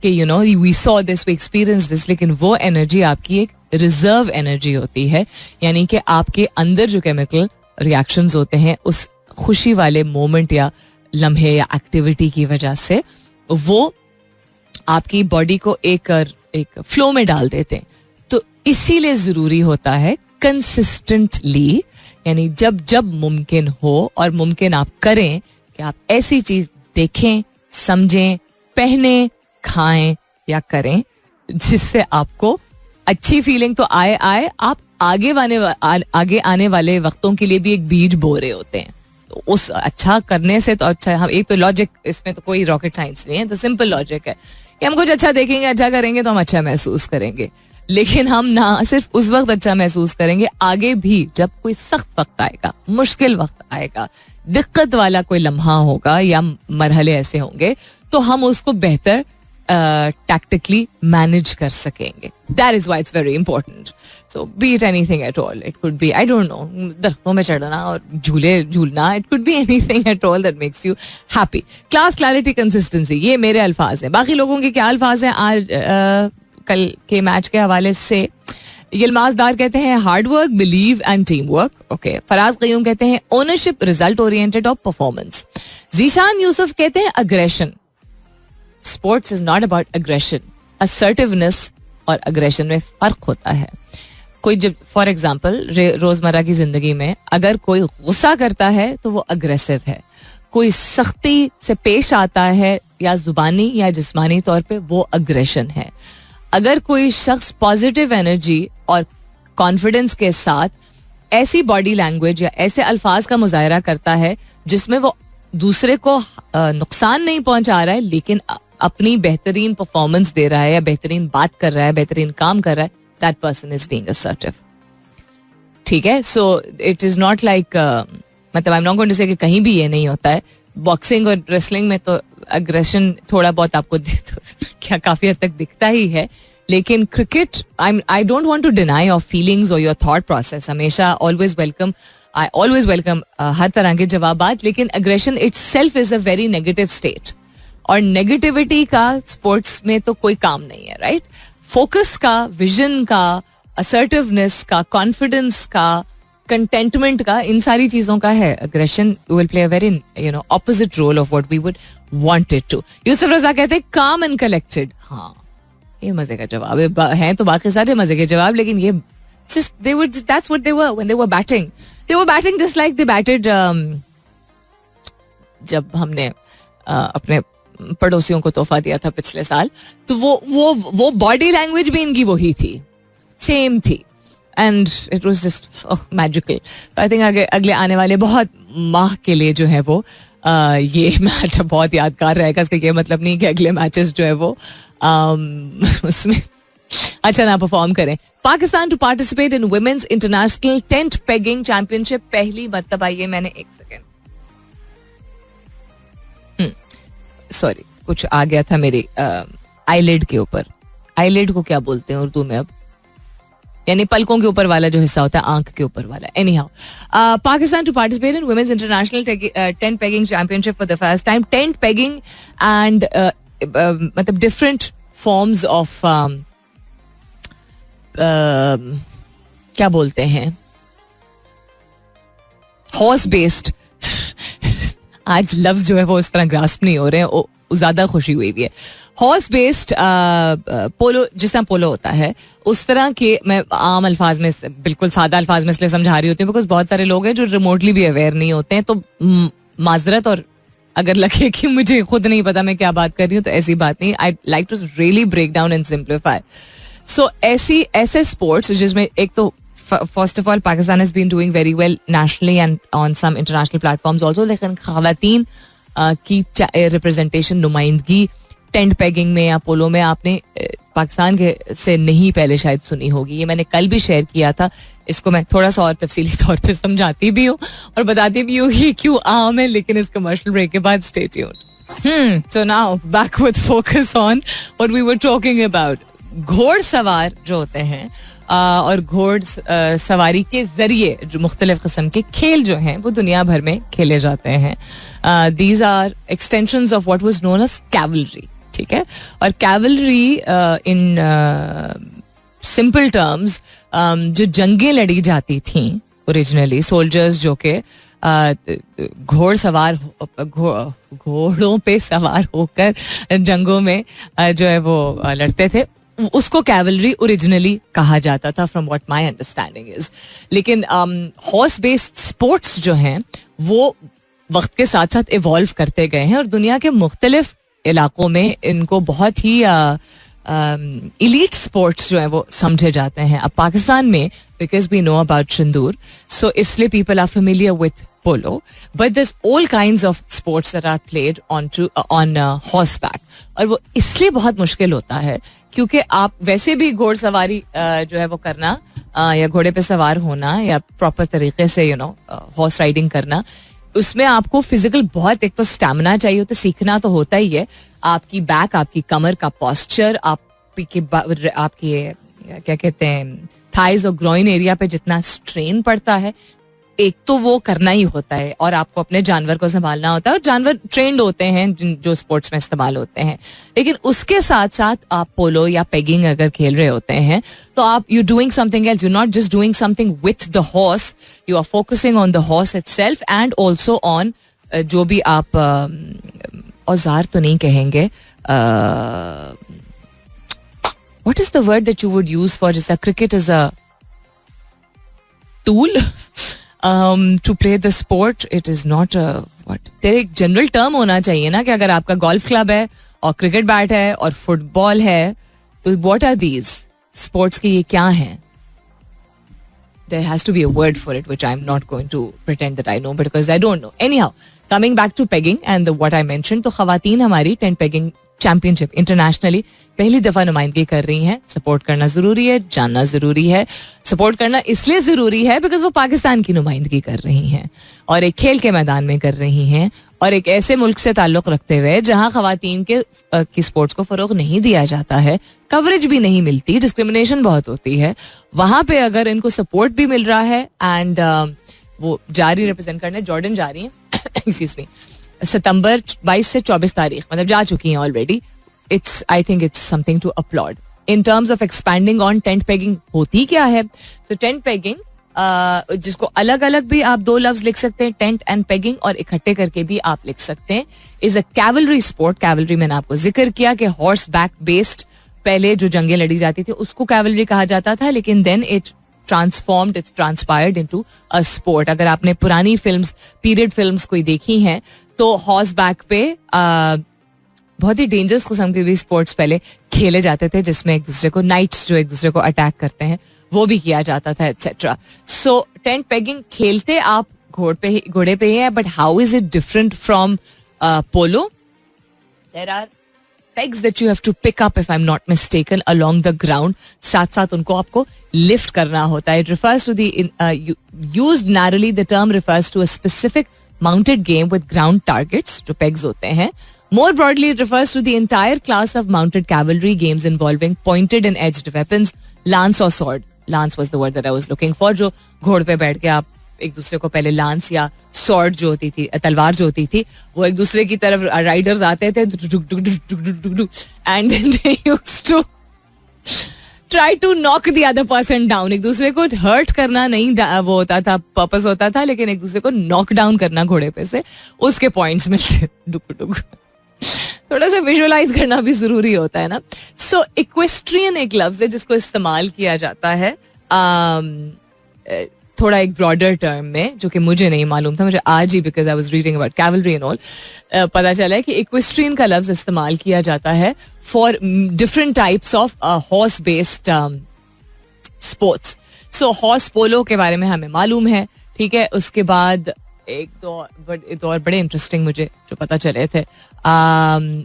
कि you know we saw this, we experience this, लेकिन वो एनर्जी आपकी एक रिजर्व एनर्जी होती है. यानी कि आपके अंदर जो केमिकल रिएक्शंस होते हैं उस खुशी वाले मोमेंट या लम्हे या एक्टिविटी की वजह से, वो आपकी बॉडी को एक फ्लो में डाल देते हैं. तो इसीलिए ज़रूरी होता है कंसिस्टेंटली, यानी जब मुमकिन हो और मुमकिन आप करें कि आप ऐसी चीज़ देखें, समझें, पहने, खाएं या करें जिससे आपको अच्छी फीलिंग तो आए आप आगे आने वाले वक्तों के लिए भी एक बीज बो रहे होते हैं. तो उस अच्छा करने से तो अच्छा, हम एक तो लॉजिक, इसमें तो कोई रॉकेट साइंस नहीं है, तो सिंपल लॉजिक है कि हम कुछ अच्छा देखेंगे, अच्छा करेंगे तो हम अच्छा महसूस करेंगे. लेकिन हम ना सिर्फ उस वक्त अच्छा महसूस करेंगे, आगे भी जब कोई सख्त वक्त आएगा, मुश्किल वक्त आएगा, दिक्कत वाला कोई लम्हा होगा या मरहले ऐसे होंगे, तो हम उसको बेहतर टैक्टिकली मैनेज कर सकेंगे. That is why it's very important. So be it anything at all, it could be, I don't know, दरख्तों में चढ़ना और झूलना, it could be anything at all that makes you happy. Class, clarity, consistency, ये मेरे अल्फाज हैं. बाकी लोगों के क्या अल्फाज हैं आज कल के मैच के हवाले से? यिल्माज डार कहते हैं hard work, believe and team work. Okay. Faraz Qayyum कहते हैं ओनरशिप, रिजल्ट ओरिएंटेड और परफॉर्मेंस. जीशान यूसुफ कहते हैं aggression. Sports is not about aggression. Assertiveness और अग्रेशन में फर्क होता है. कोई जब फॉर एग्जाम्पल रोजमर्रा की जिंदगी में अगर कोई गुस्सा करता है तो वो अग्रेसिव है. कोई सख्ती से पेश आता है या जुबानी या जिस्मानी तौर पे, वो अग्रेशन है. अगर कोई शख्स पॉजिटिव एनर्जी और कॉन्फिडेंस के साथ ऐसी बॉडी लैंग्वेज या ऐसे अल्फाज का मुजाहरा करता है जिसमें वो दूसरे को नुकसान नहीं पहुंचा रहा है लेकिन अपनी बेहतरीन परफॉर्मेंस दे रहा है या बेहतरीन बात कर रहा है, बेहतरीन काम कर रहा है, that person is being assertive. ठीक है. So it is not like, मतलब I am not going to say कि कहीं भी ये नहीं होता है. बॉक्सिंग और रेसलिंग में तो अग्रेशन थोड़ा बहुत आपको क्या काफी हद तक दिखता ही है, लेकिन cricket, I don't want to deny your feelings और योर थॉट प्रोसेस. हमेशा ऑलवेज वेलकम हर तरह के जवाबात, लेकिन aggression itself is a very negative state और नेगेटिविटी का स्पोर्ट्स में तो कोई काम नहीं है. राइट. फोकस का, विजन का, असर्टिवनेस का, कॉन्फिडेंस का, कंटेंटमेंट का, इन सारी चीजों का है. Aggression will play a very opposite role of what we would want it to. Yusuf रजा कहते हैं काम एंड कलेक्टेड. हाँ, ये मजे का जवाब है. तो बाकी सारे मजे के जवाब, लेकिन ये just that's what they were when they were batting. They were batting just like they batted जब हमने अपने पड़ोसियों को तोहफा दिया था पिछले साल, तो वो बॉडी लैंग्वेज भी इनकी वही थी, सेम थी. And it was just magical. I think अगले आने वाले बहुत माह के लिए जो है वो ये मैच बहुत यादगार रहेगा. इसका ये मतलब नहीं कि अगले मैचेस जो है वो उसमें अच्छा ना परफॉर्म करें. Pakistan to participate in women's international tent pegging championship. पहली मरतबा ये मैंने, एक सेकेंड, सॉरी कुछ आ गया था मेरी आईलिड के ऊपर. आईलिड को क्या बोलते हैं उर्दू में अब, यानी पलकों के ऊपर वाला जो हिस्सा होता है, आंख के ऊपर वाला. Anyhow, Pakistan to participate in women's international tent pegging championship for the first time. Tent pegging and मतलब डिफरेंट फॉर्म्स ऑफ क्या बोलते हैं, हॉर्स बेस्ड. आज लफ्ज जो है वो इस तरह ग्रास्प नहीं हो रहे हैं, ज्यादा खुशी हुई है. हॉर्स बेस्ड पोलो, जिस तरह पोलो होता है उस तरह के, मैं आम अल्फाज में, बिल्कुल सादा अल्फाज में इसलिए समझा रही होती हूँ बिकॉज बहुत सारे लोग हैं जो रिमोटली भी अवेयर नहीं होते हैं. तो माजरत, और अगर लगे कि मुझे खुद नहीं पता मैं क्या बात कर रही हूँ तो ऐसी बात नहीं. I like to really break down and simplify. So ऐसे स्पोर्ट्स जिसमें एक तो first of all Pakistan has been doing very well nationally and on some international platforms also, लेकिन खवातीन की रिप्रेजेंटेशन, नुमाइंदगी टेंट पेगिंग में या पोलो में आपने पाकिस्तान के से नहीं पहले शायद सुनी होगी. ये मैंने कल भी शेयर किया था. इसको मैं थोड़ा सा और तफसीली तौर पे समझाती भी हूँ और बताती भी हूँ कि क्यों आम है, लेकिन इस कमर्शियल ब्रेक के बाद stay tuned. So now back with focus on what we were talking about. घोड़सवार जो होते हैं और घोड़ सवारी के जरिए जो मुख्तलिफ किस्म के खेल जो हैं वो दुनिया भर में खेले जाते हैं. These are extensions of what was known as cavalry. ठीक है. और कैवलरी इन सिंपल टर्म्स जो जंगें लड़ी जाती थी ओरिजिनली, सोल्जर्स जो के घोड़ों पे सवार होकर जंगों में जो है वो लड़ते थे, उसको कैवलरी ओरिजिनली कहा जाता था from what my understanding is. लेकिन हॉर्स बेस्ड स्पोर्ट्स जो हैं वो वक्त के साथ साथ इवॉल्व करते गए हैं और दुनिया के मुख्तलिफ इलाकों में इनको बहुत ही इलीट स्पोर्ट्स जो है वो समझे जाते हैं. अब पाकिस्तान में because we know about Sindoor, so इसलिए people are familiar with polo, but there's all kinds of sports that are played on horseback. और वो इसलिए बहुत मुश्किल होता है क्योंकि आप वैसे भी घोड़सवारी जो है वो करना या घोड़े पे सवार होना या प्रॉपर तरीके से हॉर्स राइडिंग करना, उसमें आपको फिजिकल बहुत, एक तो स्टैमिना चाहिए होता है, सीखना तो होता ही है. आपकी बैक, आपकी कमर का पॉस्चर, आपके क्या कहते हैं थाइज और ग्रोइन एरिया पे जितना स्ट्रेन पड़ता है, एक तो वो करना ही होता है और आपको अपने जानवर को संभालना होता है, और जानवर ट्रेंड होते हैं जो स्पोर्ट्स में इस्तेमाल होते हैं. लेकिन उसके साथ साथ आप पोलो या पेगिंग अगर खेल रहे होते हैं तो आप you doing something else, you not just doing something with the horse, you are focusing on the horse itself and also on जो भी आप औजार तो नहीं कहेंगे, what is the word that you would use for, जैसा cricket is a tool to play the sport, it is not what, तेरे एक जनरल टर्म होना चाहिए ना कि अगर आपका गोल्फ क्लब है और क्रिकेट बैट है और फुटबॉल है तो व्हाट आर दीज स्पोर्ट्स के ये क्या हैं? There has to be a word for it, which I'm not going to pretend that I know because I don't know. Anyhow, coming back to pegging and what I mentioned, तो खवातीन हमारी tent pegging championship internationally पहली दफा नुमाइंदगी कर रही हैं. Support करना जरूरी है, जानना जरूरी है. सपोर्ट करना इसलिए जरूरी है बिकॉज वो पाकिस्तान की नुमाइंदगी कर रही हैं और एक खेल के मैदान में कर रही हैं और एक ऐसे मुल्क से ताल्लुक रखते हुए जहां खवातीन की स्पोर्ट्स को फरोग नहीं दिया जाता है, कवरेज भी नहीं मिलती, डिस्क्रिमिनेशन बहुत होती है. वहां पे अगर इनको सपोर्ट भी मिल रहा है एंड वो जा रही रिप्रेजेंट करने, जॉर्डन जा रही है एक्सक्यूज मी, सितंबर 22 से 24 तारीख, मतलब जा चुकी हैं already. It's I think it's something to applaud in terms of expanding on tent pegging. होती क्या है? सो टेंट पेगिंग, जिसको अलग अलग भी आप दो लफ्ज लिख सकते हैं, टेंट एंड पेगिंग, और इकट्ठे करके भी आप लिख सकते हैं, is a cavalry sport. Cavalry मैंने आपको जिक्र किया कि हॉर्स बैक बेस्ड पहले जो जंगें लड़ी जाती थी उसको कैवलरी कहा जाता था, लेकिन then it's transpired into a sport. अगर आपने पुरानी फिल्म्स, पीरियड फिल्म्स कोई देखी हैं तो हॉर्स बैक पे बहुत ही डेंजरस किस्म के भी स्पोर्ट्स पहले खेले जाते थे, जिसमें एक दूसरे को, नाइट्स जो एक दूसरे को अटैक करते हैं, वो भी किया जाता था एटसेट्रा. सो टेंट पेगिंग खेलते आप घोड़े पे ही है, but how is it different from polo? There are pegs that you have to pick up, if I'm not mistaken, along the ground. साथ साथ उनको आपको लिफ्ट करना होता है. It refers to the used narrowly, the term refers to a specific mounted game with ground targets, जो pegs होते हैं. More broadly, it refers to the entire class of mounted cavalry games involving pointed and edged weapons, lance or sword. Lance was the word that I was looking for. जो घोड़ पे बैठ के आप एक दूसरे को पहले लांस या स्वॉर्ड जो होती थी, तलवार जो होती थी, वो एक दूसरे की तरफ राइडर्स आते थे and they used to try to knock the other person down. एक दूसरे को हर्ट करना नहीं वो होता था, पर्पस होता था, लेकिन एक दूसरे को नॉक डाउन करना घोड़े पे से, उसके पॉइंट्स मिलते. थोड़ा सा विजुअलाइज करना भी जरूरी होता है ना. सो इक्वेस्ट्रियन एक लफ्ज है जिसको इस्तेमाल किया जाता है थोड़ा एक ब्रॉडर टर्म में, जो कि मुझे नहीं मालूम था, मुझे आज ही, because I was reading about cavalry and all, पता चला है कि इक्वेस्ट्रियन का लफ्ज इस्तेमाल किया जाता है for different types of horse based sports. So horse polo के बारे में हमें मालूम है, ठीक है. उसके बाद एक दो और बड़े इंटरेस्टिंग मुझे जो पता चले थे,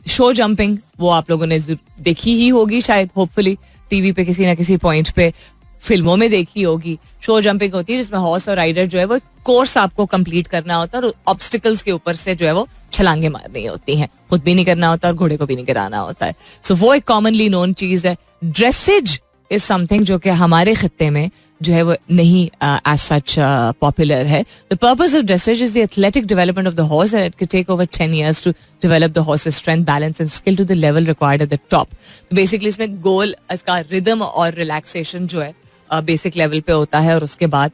शो जंपिंग, वो आप लोगों ने देखी ही होगी शायद, होपफुली टीवी पे किसी ना किसी पॉइंट पे, फिल्मों में देखी होगी. शो जंपिंग होती है जिसमें हॉर्स और राइडर जो है वो कोर्स आपको कंप्लीट करना होता है और ऑब्स्टिकल्स के ऊपर से जो है वो छलांगे मारनी होती हैं, खुद भी नहीं करना होता और घोड़े को भी नहीं गिराना होता है. सो वो एक कॉमनली नोन चीज है. ड्रेसेज इज समथिंग जो कि हमारे खित्ते में जो है वो नहीं एज सच पॉपुलर है. The purpose of dressage is the athletic development of the horse and it can take over 10 years to develop the horse's strength, balance and skill to the level required at the top. तो basically इसमें goal, इसका rhythm और relaxation जो है basic level पे होता है और उसके बाद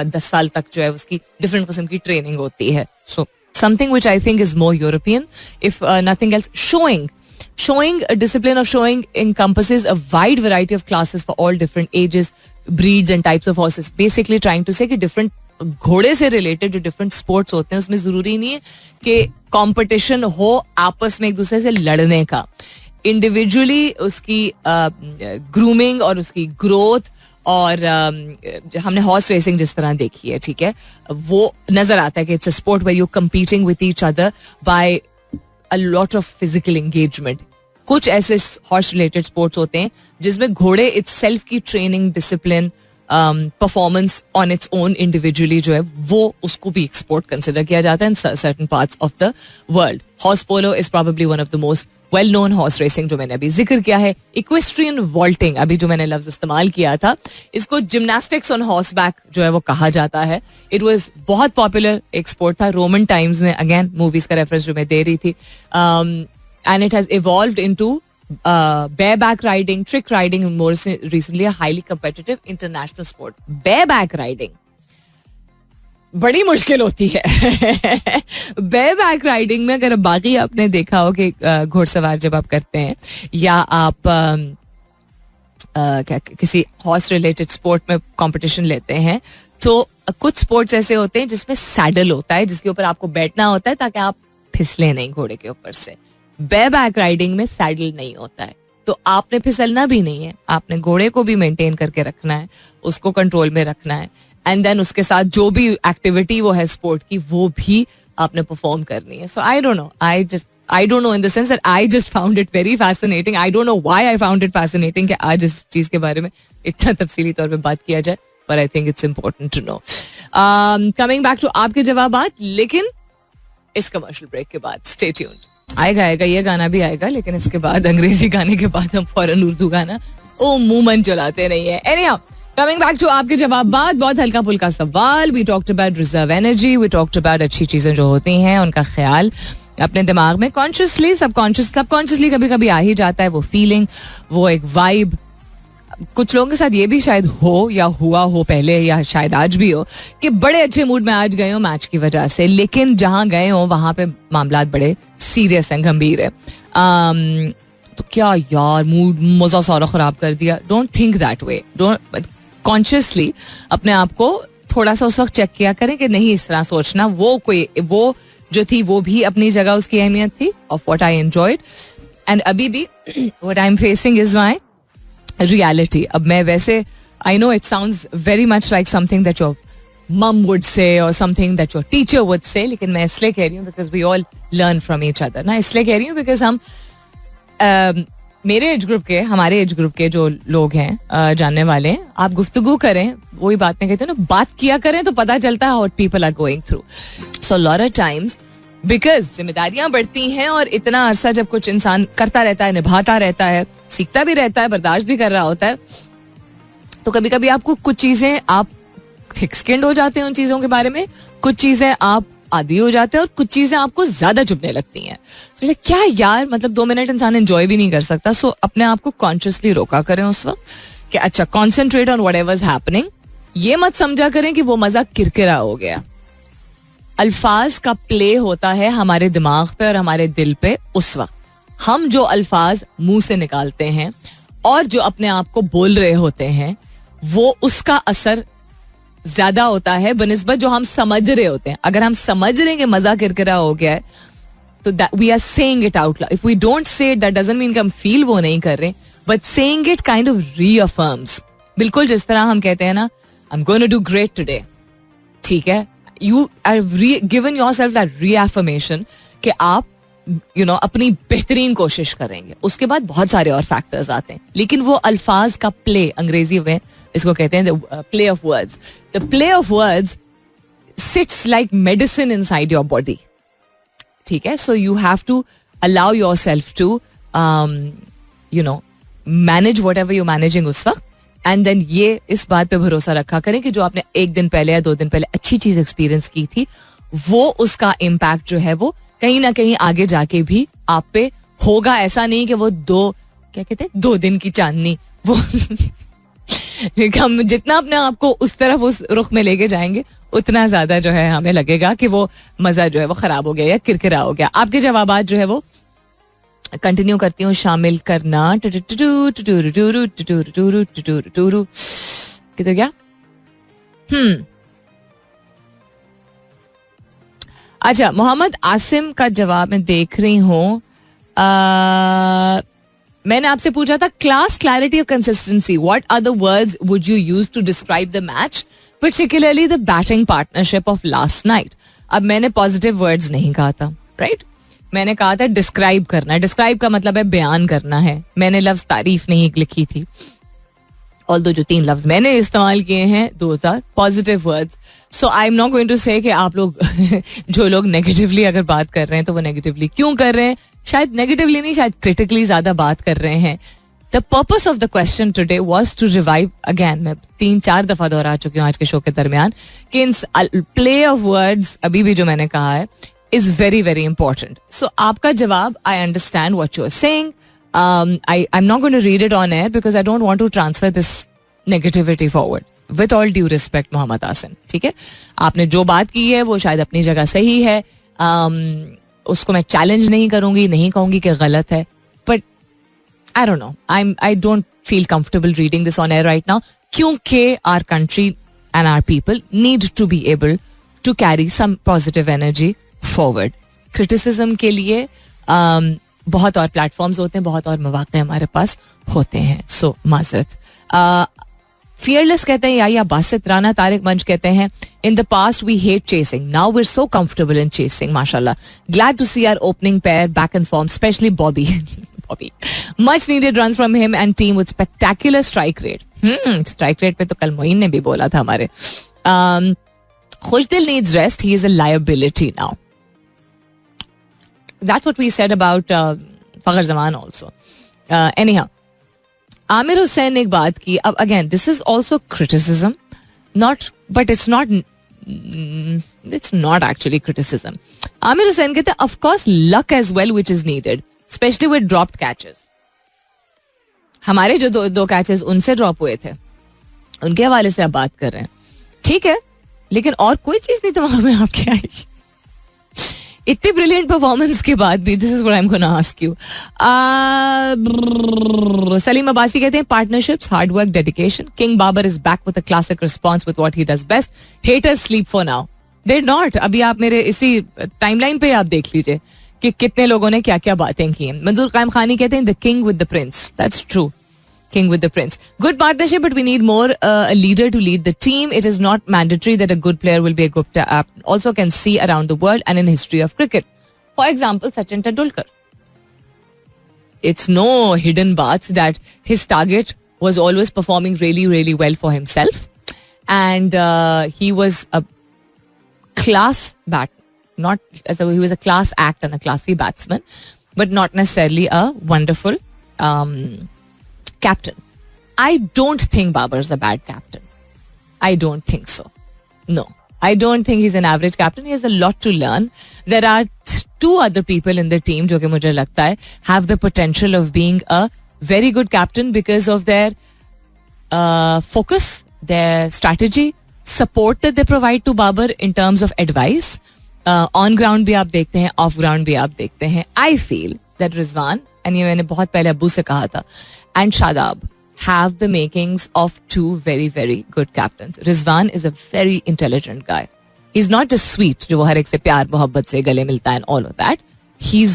10 साल तक जो है उसकी डिफरेंट किस्म की ट्रेनिंग होती है. So something which I think is more European if nothing else. Showing, a discipline of showing encompasses a wide variety of classes for all different ages, breeds and types of horses. Basically trying to say कि different घोड़े से related जो different sports होते हैं उसमें जरूरी नहीं है कि competition हो आपस में एक दूसरे से लड़ने का. Individually उसकी grooming और उसकी growth और हमने हॉर्स रेसिंग जिस तरह देखी है, ठीक है, वो नजर आता है कि it's a sport where you competing with each other by a lot of physical engagement. कुछ ऐसे हॉर्स रिलेटेड स्पोर्ट्स होते हैं जिसमें घोड़े इटसेल्फ की training, discipline, performance on its own individually जो है वो उसको भी एक्सपोर्ट कंसिडर किया जाता है in certain parts of the world. Horse polo is probably one of the most well known horse racing जो मैंने अभी जिक्र किया है, इक्वेस्ट्रियन वॉल्टिंग अभी जो मैंने लफ्ज इस्तेमाल किया था, इसको जिम्नास्टिक्स ऑन हॉर्स बैक जो है वो कहा जाता है. इट वॉज बहुत पॉपुलर एक स्पोर्ट था रोमन टाइम्स में. अगेन मूवीज का रेफरेंस जो मैं दे रही थी. And it has evolved into bareback riding, trick riding, and more recently a highly competitive international sport. Bareback riding बड़ी मुश्किल होती है. Bareback riding में अगर बाकी आपने देखा हो कि घुड़सवार जब आप करते हैं या आप किसी हॉर्स रिलेटेड स्पोर्ट में कंपटीशन लेते हैं, तो कुछ स्पोर्ट्स ऐसे होते हैं जिसमें सैडल होता है जिसके ऊपर आपको बैठना होता है ताकि आप फिसले नहीं घोड़े के ऊपर से. बैक राइडिंग में सैडल नहीं होता है, तो आपने फिसलना भी नहीं है, आपने घोड़े को भी मेंटेन करके रखना है, उसको कंट्रोल में रखना है, एंड देन उसके साथ जो भी एक्टिविटी वो है स्पोर्ट की वो भी आपने परफॉर्म करनी है. So I don't know in the sense that I just found it very fascinating. I don't know why I found it fascinating कि आज इस चीज के बारे में इतना तफसीली तौर पे बात किया जाए, पर I think it's important to know. Coming back to आपके जवाबात, लेकिन इस कमर्शियल ब्रेक के बाद स्टे ट्यून्ड. आएगा ये गाना भी आएगा, लेकिन इसके बाद अंग्रेजी गाने के बाद हम फौरन उर्दू गाना मुंह चलाते नहीं है. एनीहाउ, कमिंग बैक टू आपके जवाबात, बहुत हल्का फुल्का सवाल. We talked about reserve energy, we talked about अच्छी चीजें जो होती हैं उनका ख्याल अपने दिमाग में कॉन्शियसली सबकॉन्शियसली कभी कभी आ ही जाता है. वो फीलिंग, वो एक वाइब. कुछ लोगों के साथ ये भी शायद हो या हुआ हो पहले, या शायद आज भी हो, कि बड़े अच्छे मूड में आज गए हो मैच की वजह से, लेकिन जहां गए हो वहां पे मामला बड़े सीरियस हैं, गंभीर है. तो क्या यार, मूड मजा सारा खराब कर दिया. Don't think that way. Don't consciously अपने आप को थोड़ा सा उस वक्त चेक किया करें कि नहीं इस तरह सोचना. वो जो थी वो भी अपनी जगह उसकी अहमियत थी, of what I enjoyed, and अभी भी what I am facing is my reality. अब मैं वैसे, I know it sounds very much like something that your mum would say or something that your teacher would say, लेकिन मैं इसलिए कह रही हूँ because we all learn from each other ना. इसलिए कह रही हूँ because हम मेरे एज ग्रुप के, हमारे एज ग्रुप के जो लोग हैं, जानने वाले हैं, आप गुफ्तगू करें, वही बात में कहते हैं ना, बात किया करें तो पता चलता है what people are going through. So a lot of times because जिम्मेदारियां बढ़ती हैं और इतना अरसा जब कुछ इंसान करता रहता है, निभाता रहता है, सीखता भी रहता है, बर्दाश्त भी कर रहा होता है, तो कभी कभी आपको कुछ चीजें, आप थिक स्किन्ड हो जाते हैं उन चीजों के बारे में, कुछ चीजें आप आदी हो जाते हैं और कुछ चीजें आपको ज्यादा चुभने लगती हैं. तो क्या यार, मतलब 2 मिनट इंसान एंजॉय भी नहीं कर सकता. सो अपने आप को कॉन्शियसली रोका करें उस वक्त कि अच्छा, concentrate on whatever is happening. ये मत समझा करें कि वो मजा किरकिरा हो गया. अल्फाज का प्ले होता है हमारे दिमाग पे और हमारे दिल पे. उस वक्त हम जो अल्फाज मुंह से निकालते हैं और जो अपने आप को बोल रहे होते हैं, वो उसका असर ज्यादा होता है बनिस्बत जो हम समझ रहे होते हैं. अगर हम समझ रहे हैं कि मजा किरकिरा हो गया है, तो we are saying it out loud. If we don't say it, that doesn't mean कि हम फील वो नहीं कर रहे, but saying it kind of reaffirms. बिल्कुल जिस तरह हम कहते हैं ना, I am going to do great today, ठीक है, you have given yourself that reaffirmation कि आप अपनी बेहतरीन कोशिश करेंगे. उसके बाद बहुत सारे और फैक्टर्स आते हैं, लेकिन वो अल्फाज का प्ले, अंग्रेजी में इसको कहते हैं play of words. The play of words sits like medicine inside your body, ठीक है. So you have to allow yourself to manage whatever you managing उस वक्त. एंड देन ये इस बात पे भरोसा रखा करें कि जो आपने 1 दिन पहले या 2 दिन पहले अच्छी चीज एक्सपीरियंस की थी, वो उसका इम्पैक्ट जो है वो कहीं ना कहीं आगे जाके भी आप पे होगा. ऐसा नहीं कि वो 2 दिन की चांदनी, वो हम जितना अपने आप को उस तरफ, उस रुख में लेके जाएंगे, उतना ज्यादा जो है हमें लगेगा कि वो मजा जो है वो खराब हो गया या किरकिरा हो गया. आपके जवाबात जो है वो कंटिन्यू करती हूँ शामिल करना. किधर गया? अच्छा, मोहम्मद आसिम का जवाब मैं देख रही हूँ. मैंने आपसे पूछा था क्लास, क्लैरिटी और consistency. What are the words would you use to describe the match, particularly the batting partnership of last night. अब मैंने पॉजिटिव वर्ड्स नहीं कहा था, राइट? मैंने कहा था डिस्क्राइब करना. डिस्क्राइब का मतलब है बयान करना है. मैंने लफ्ज तारीफ नहीं लिखी थी, ऑल्दो जो 3 लफ्ज मैंने इस्तेमाल किए हैं, those are positive words. So I am not going to say कि आप लोग जो लोग नेगेटिवली अगर बात कर रहे हैं तो वो नेगेटिवली क्यों कर रहे हैं. शायद नेगेटिवली नहीं, शायद क्रिटिकली ज्यादा बात कर रहे हैं. The purpose of the question today was to revive again. मैं 3-4 दफा दोहरा चुकी हूँ आज के शो के दरमियान कि इन प्ले ऑफ वर्ड्स अभी भी जो मैंने कहा है is very very important. So आपका जवाब, I understand what you are saying. I am not going to read it on air because I don't want to transfer this negativity forward. With all due respect Mohammad Asim, ठीक है, आपने जो बात की है वो शायद अपनी जगह सही है. उसको मैं चैलेंज नहीं करूंगी, नहीं कहूंगी कि गलत है, but I don't know, I don't feel comfortable reading this on air right now, क्योंकि our country and our people need to be able to carry some positive energy forward. Criticism के लिए बहुत और प्लेटफॉर्म्स होते हैं, बहुत और मौके हमारे पास होते हैं. सो माजरत. फियरलेस कहते हैं या बासित राना तारिक मंच कहते हैं in the past we hate chasing, now we are so comfortable in chasing. माशाल्लाह, glad to see our opening pair back in form, especially Bobby. Much needed runs from him and team with spectacular strike rate. Strike rate पे तो कल मोइन ने भी बोला था हमारे. Khushdil needs rest, he is a liability now. That's what we said about Fakhar Zaman also. Anyhow, Aamir Hussain ने एक बात की. अब again this is also criticism, not, but it's not actually criticism. Aamir Hussain कहते हैं of course luck as well which is needed, specially with dropped catches. हमारे जो दो कैचेस उनसे ड्रॉप हुए थे, उनके हवाले से आप बात कर रहे हैं, ठीक है, लेकिन और कोई चीज नहीं दिमाग में आपके आई. इतनी ब्रिलियंट परफॉर्मेंस के बाद भी, this is what I am gonna ask you. Salim Abbasi कहते हैं partnerships, hard work, dedication. King Babar is back with a classic response with what he does best. Haters sleep for now, they not. अभी आप मेरे इसी timeline पे आप देख लीजिए कि कितने लोगों ने क्या क्या बातें की हैं. मंजूर कायम खानी कहते हैं the king with the Prince. That's true, king with the prince. Good partnership, but we need more a leader to lead the team. It is not mandatory that a good player will be a good captain. Also can see around the world and in history of cricket. For example, Sachin Tendulkar. It's no hidden bath that his target was always performing really, really well for himself. And he was a class he was a class act and a classy batsman, but not necessarily a wonderful captain. I don't think Babar's a bad captain. I don't think so. No. I don't think he's an average captain. He has a lot to learn. There are 2 other people in the team जो कि मुझे लगता है have the potential of being a very good captain because of their focus, their strategy, support that they provide to Babar in terms of advice. On ground भी आप देखते हैं, off ground भी आप देखते हैं. I feel that Rizwan, and ये मैंने बहुत पहले अब्बू से कहा था, and Shadab have the makings of 2 very, very good captains. Rizwan is a very intelligent guy. He's not just sweet, जो वो हर एक से प्यार मोहब्बत से गले मिलता है and all of that. He's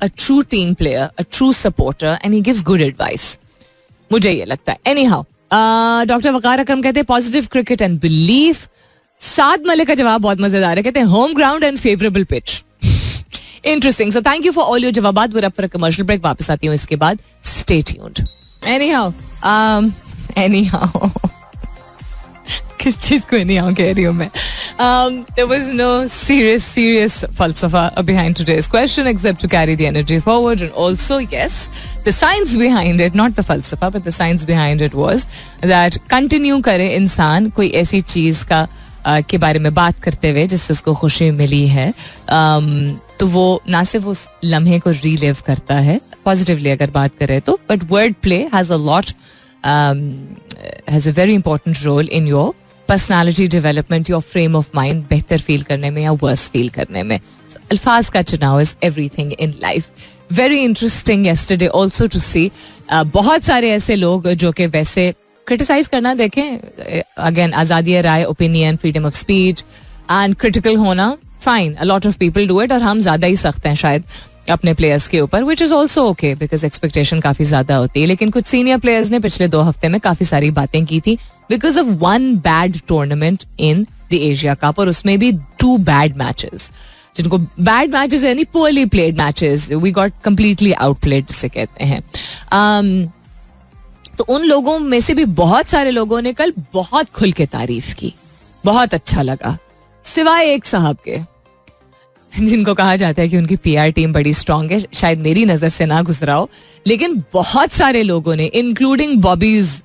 a true team player, a true supporter, and he gives good advice. मुझे ये लगता है. Anyhow, डॉक्टर वकार अकरम कहते हैं पॉजिटिव क्रिकेट एंड बिलीफ. साद मलिक का जवाब बहुत मजेदार है, कहते हैं home ground and favourable pitch. Interesting. So thank you for all your जवाबात. We're up for a commercial break. वापस आती हूँ इसके बाद. Stay tuned. Anyhow. किस चीज को anyhow कह रही हूँ मैं. There was no serious falsafa behind today's question except to carry the energy forward, and also yes, the science behind it, not the falsafa, but the science behind it was that continue करे इंसान कोई ऐसी चीज का के बारे में बात करते हुए जिससे उसको खुशी मिली है, तो वो ना सिर्फ उस लम्हे को रीलिव करता है पॉजिटिवली अगर बात करें तो, but word play has a very important role in your personality development, your frame of mind बेहतर फील करने में या वर्स फील करने में. अल्फाज का चुनाव is everything in life. Very interesting yesterday also to see बहुत सारे ऐसे लोग जो कि वैसे क्रिटिसाइज करना, देखें अगेन आज़ादी राय, opinion, freedom of speech and critical होना, fine, a lot of people do it, और हम ज्यादा ही सख्त हैं शायद अपने प्लेयर्स के ऊपर, which is also okay because expectation काफी ज्यादा होती है. लेकिन कुछ सीनियर प्लेयर्स ने पिछले 2 हफ्ते में काफी सारी बातें की थी because of 1 bad tournament in the Asia cup, और उसमें भी 2 बैड मैचेस, जिनको बैड मैचेस यानी poorly played matches, we got completely outplayed जिसे कहते हैं. तो उन लोगों में से भी बहुत सारे लोगों ने कल बहुत खुल के तारीफ की, बहुत अच्छा लगा, सिवाय एक साहब के. जिनको कहा जाता है कि उनकी पीआर टीम बड़ी स्ट्रांग है, शायद मेरी नजर से ना गुजरा हो, लेकिन बहुत सारे लोगों ने, इंक्लूडिंग बॉबीज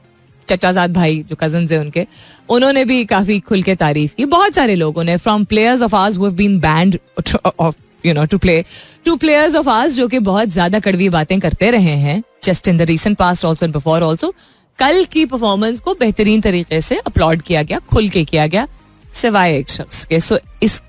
चचाजाद भाई जो कजन्स है उनके, उन्होंने भी काफी खुल के तारीफ की. बहुत सारे लोगों ने, from players of ours who have been banned off to play, to players of ours जो कि बहुत ज्यादा कड़वी बातें करते रहे हैं just in the recent past also and before also. कल की परफॉर्मेंस को बेहतरीन तरीके से अपलॉड किया गया, खुल के किया गया, सिवाय एक शख्स के. सो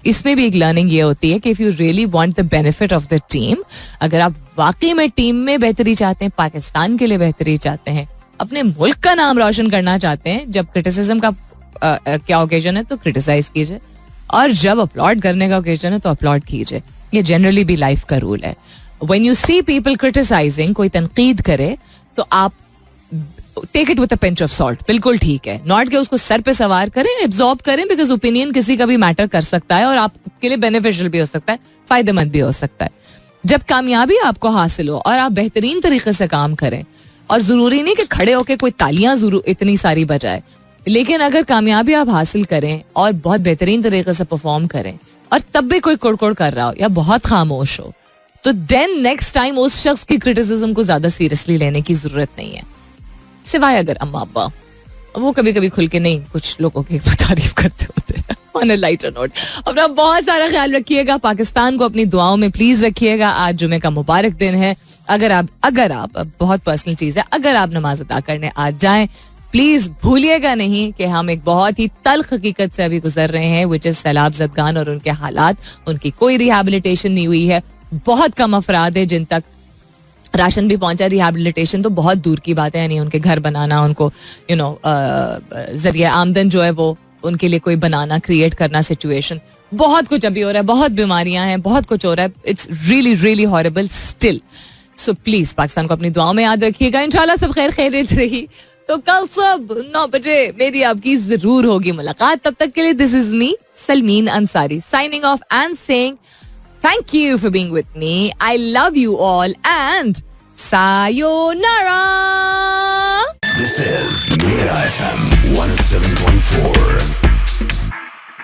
इसमें भी एक लर्निंग ये होती है कि if you really want the benefit of the team, अगर आप वाकई में टीम में बेहतरी चाहते हैं, पाकिस्तान के लिए बेहतरी चाहते हैं, अपने मुल्क का नाम रोशन करना चाहते हैं, जब क्रिटिसिज्म का क्या ओकेजन है तो क्रिटिसाइज कीजिए, और जब अपलॉड करने का ओकेजन है तो अपलॉड कीजिए. ये जनरली भी लाइफ का रूल है. When you see people criticising, कोई तनकीद करे तो आप take it with a pinch of salt. बिल्कुल ठीक है, नॉट कि उसको सर पे सवार करें, एब्जॉर्ब करें, बिकॉज ओपिनियन किसी का भी मैटर कर सकता है और आपके लिए बेनिफिशियल भी हो सकता है, फायदेमंद भी हो सकता है. जब कामयाबी आपको हासिल हो और आप बेहतरीन तरीके से काम करें, और जरूरी नहीं कि खड़े होकर कोई तालियां इतनी सारी बजाए, लेकिन अगर कामयाबी आप हासिल करें और बहुत बेहतरीन तरीके से परफॉर्म करें और तब भी कोई कुड़कुड़ कर रहा हो या बहुत खामोश हो, तो देन नेक्स्ट टाइम उस शख्स की क्रिटिसिज्म को ज्यादा सीरियसली लेने की जरूरत नहीं है. सिवाय अगर अम्मा अब्बा, वो कभी कभी खुल के नहीं कुछ लोगों की तारीफ करते होते हैं. ऑन अ लाइटर नोट, अपना बहुत सारा ख्याल रखिएगा, पाकिस्तान को अपनी दुआओं में प्लीज रखिएगा. आज जुमे का मुबारक दिन है. अगर आप बहुत पर्सनल चीज है, अगर आप नमाज अदा करने आज जाएं, प्लीज भूलिएगा नहीं कि हम एक बहुत ही तल्ख हकीकत से अभी गुजर रहे हैं, विच इज सैलाब ज़दगान और उनके हालात. उनकी कोई रिहैबिलिटेशन नहीं हुई है. बहुत कम अफराद है जिन तक राशन भी पहुंचा. रिहैबिलिटेशन तो बहुत दूर की बात है, यानी उनके घर बनाना, उनको जरिए आमदन जो है वो उनके लिए कोई बनाना, क्रिएट करना सिचुएशन, बहुत कुछ अभी हो रहा है, बहुत बीमारियां हैं, बहुत कुछ हो रहा है. It's really really horrible still. So please Pakistan को अपनी दुआओं में याद रखिएगा. इंशाल्लाह सब खैर खैरियत रही तो कल सब 9 बजे मेरी आपकी जरूर होगी मुलाकात. तब तक के लिए this is me Salmeen Ansari signing off and saying thank you for being with me. I love you all and sayonara. This is Mira FM 107.4.